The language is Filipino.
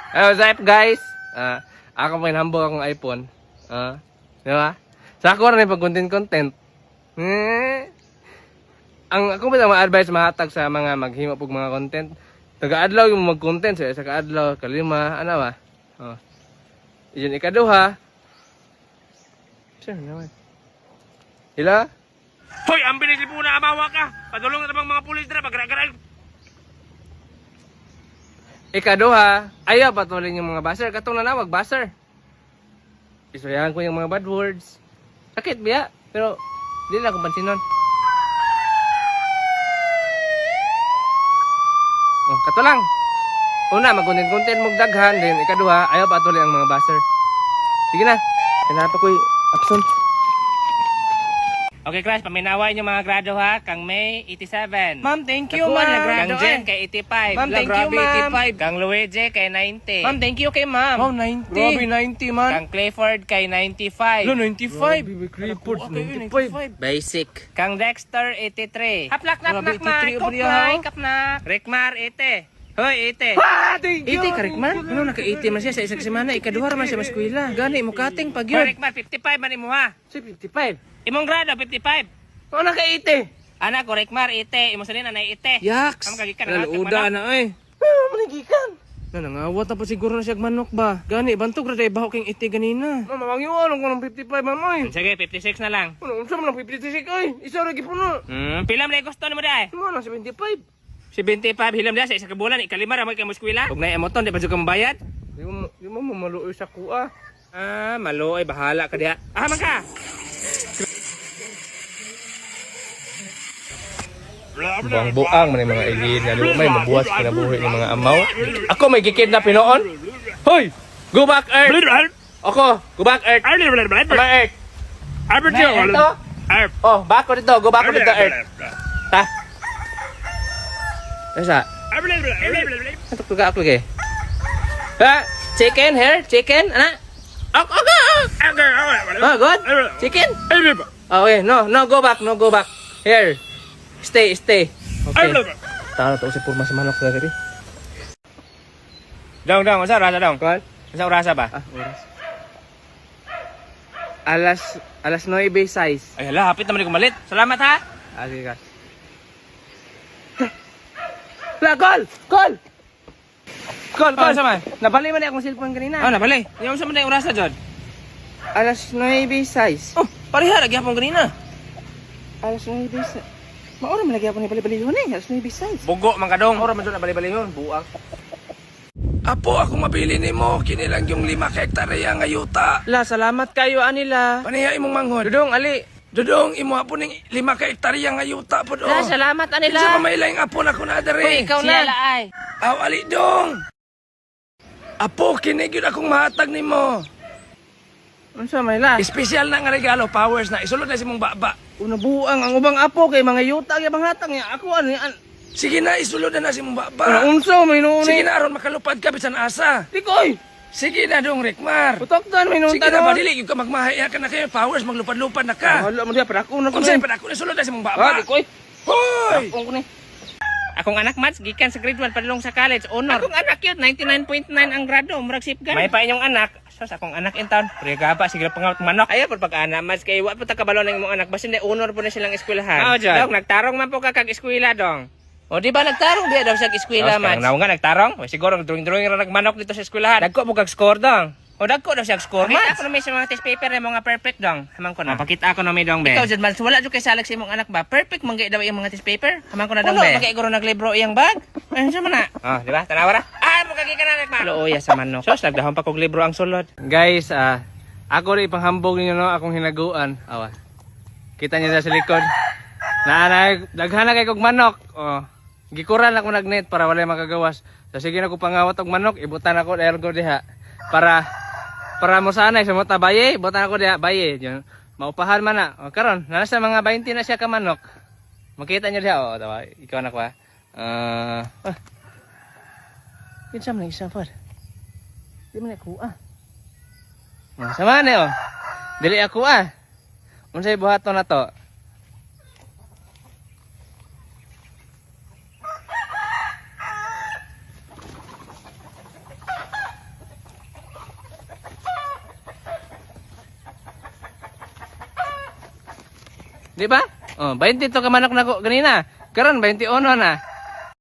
What's up guys? Ako pinahambog akong iPhone. Di ba? Sa ako rin pag-content. Ang ako ma-advise mahatag sa mga maghimo pug mga content. Taga-adlaw yung mag-content sa kaadlaw, kalima, ano ba? Iyon ikaduha. Sino naman? Hila? Hoy, ang bilis po na amawa ka. Padulong na bang mga pulis na pag-gara-gara. Ikaduha, ayaw patuloy yung mga buzzer. Katong nanawag, buzzer. Istoryahan ko yung mga bad words. Sakit biya, pero di na akong pansinon. Kato lang. Una, mag-content mong daghan. Then ikaduha, ayaw patuloy ang mga buzzer. Sige na, kinapa ko'y absent. Okay, Crash, paminaway niyo mga grado ha. Kang May, 87. Ma'am, thank you, Nakuha na ma'am. grado. Kang Jen, kay 85. Ma'am, thank you, Grabe, ma'am. 85. Kang Luigi, kay 90. Ma'am, thank you kay ma'am. Oh, 90. Grabe, 90 man. Kang Clifford, kay 95. Lo, 95. Clifford, Okay, 95. Basic. Kang Dexter, 83. Haplak, nak, Grabe, nak, nak. 83 Kop, ba nak, yan? kap, nak. Rickmar, 80. Hoy, 80. Thank you. 80 ka, Rickman? Ano, naka-80 man siya sa isang semana. Ikaduha man siya maskwila. Gani, mo kating pag Hoy, yun. Rickmar, 55 man imo ha. Si 55. Imong grado, 55. Oh, naka-80. Anak ko, Rickmar, 80. Imo sa nina, 80. Yaks. Ang kagikan ng ating Naluda manok. na, ay. Manigikan. Nanangawat na po siguro na siya manok ba? Gani, bantog na dahil baho king 80 ganina. Mama, mangyuan ko ng 55, mama. Sige, 56 na lang. Ano, unsa man ang 56 ay? Isa ra gipuno. Pila man gusto nimo dai? Ano na 75? Si 25 hilam dia sa isa ka bulan, ikalima ra mo kay muskwila. Ug na emoton di pa jud ka mabayad. Di mo maluoy sa kuha. Maluoy bahala ka diha. Man ka. Buang-buang man yung mga ilid nga may mabuwas kinabuhi ng mga amaw. Ako may gikidnap noon. Hoy! Go back Earth! Ako, go back Earth! Come Earth! Ito? Oh, back ko dito. Go back ko dito Earth. Ha? Asa? Tugtugak ako lagi. Ha? Chicken here? Chicken? Ana? Okay. Oh, good? Chicken? Okay, no, go back. Here. Stay. Okay. Tara to si Purma sa manok na gari. Dong, unsa rasa dong? Kuan? Unsa rasa ba? Oras. Alas 9:06. Ay hala, hapit naman ko malit. Salamat ha. Sige ka. La, call! Call, Unsa man? Nabali man akong cellphone kanina. Na bali. Yung unsa man yung rasa jud? Alas 9:06. Oh, pareha lagi akong ganina. Alas 9:06. Maura man lagi ako ni bali-balihon eh. Alas 9:06. Bugo man ka dong. Maura man dyan na bali-balihon. Buang. Apo, ako mabili ni mo. Kinilang yung 5 hektarya nga yuta. La, salamat kayo anila. Paniya imong manghod. Dudong, ali. Dudong, imo apo ning 5 hektarya nga yuta po do. La, salamat Sa anila. mamailang apo na ko na Uy, dere. ikaw na. ay. Aw, ali dong. Apo, kinigid akong mahatag ni mo. Unsa may la? Espesyal na nga regalo, powers na. Isulod na si mong baba. Una buang ang ubang apo kay mga yuta gyapang hatang niya. Ako ano yan? Sige na, isulod na si mong Una baba. unsa may Sige nuuni? na, aron makalupad ka bisan asa. Tikoy. Sige na dong, Rickmar. Putok dan may nuuni. Sige na, madili. Yung ka magmahaya ka na kayo. Powers, maglupad-lupad na ka. Wala mo diya para ako na Kung sa'yo pa na ako, isulod na si mong baba. Tikoy. Hoy! Ako ko ni. Akong anak Mads, gikan sa grade 1 padulong sa college, honor. Akong anak yun, 99.9 ang grado, murag safeguard. May pa inyong anak, sos akong anak in town. Pregaba, sige pangawat manok. Ayaw po pag-anak Mads, kay wa po takabalo ng imong anak, basta hindi honor po na silang eskwelahan. Dong, nagtarong man po ka kag eskwela dong. O di ba nagtarong biya daw sa eskwela Mads? Nga nagtarong, o, siguro drawing ra nagmanok dito sa eskwelahan. Dagko mo kag score dong. O dagko daw siya score Mads. Pakita ko na may sa mga test paper na mga perfect dong. Hamang ko na. Pakita ako na may dong be. Ikaw jud Mads, wala jud kay salag sa imong anak ba? Perfect man gyud daw iyang mga test paper. Hamang ko na dong be. Wala magay guro naglibro iyang bag. Ano sa mana? Oh, di ba? Tanawa ra. Mo kagi ka na nagma. Looya sa manok. Sos nagdahon pa kog libro ang sulod. Guys, ako rin ipanghambog ninyo no, akong hinaguan. Awa. Kita niyo sa likod. Daghana kay kog manok. Oh. Gikuran ako nagnet para wala makagawas. So sige na ko pangawat og manok, ibutan ako dahil ko diha para mo sanay sa mata baye, ibutan ako diha baye. Diyan maupahan man na. O karon, nasa mga 20 na siya ka manok. Makita niyo diha oh, tawa. Ikaw na ko ha. Kinsa man isa pa. Di man ako sama ni oh. Dili ako Unsay buhaton na to? Di ba? Oh, 20 to ka manok nako ganina. Karon 21 na.